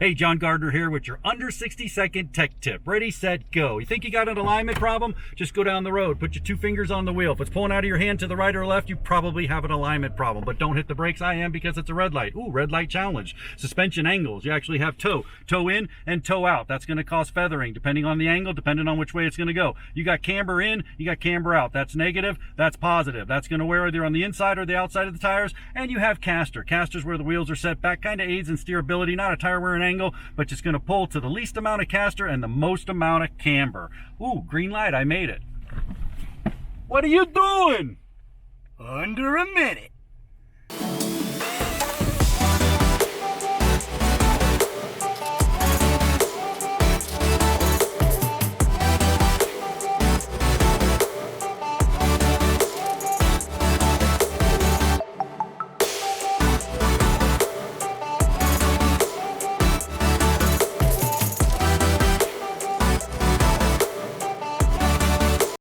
Hey, John Gardner here with your under 60-second tech tip. Ready, set, go. You think you got an alignment problem? Just go down the road. Put your 2 fingers on the wheel. If it's pulling out of your hand to the right or left, you probably have an alignment problem. But don't hit the brakes. I am, because it's a red light. Ooh, red light challenge. Suspension angles. You actually have toe in and toe out. That's going to cause feathering depending on the angle, depending on which way it's going to go. You got camber in, you got camber out. That's negative, that's positive. That's going to wear either on the inside or the outside of the tires. And you have caster. Caster's where the wheels are set back, kind of aids in steerability, not a tire wearing angle, but just going to pull to the least amount of caster and the most amount of camber. Ooh, green light, I made it. What are you doing? Under a minute.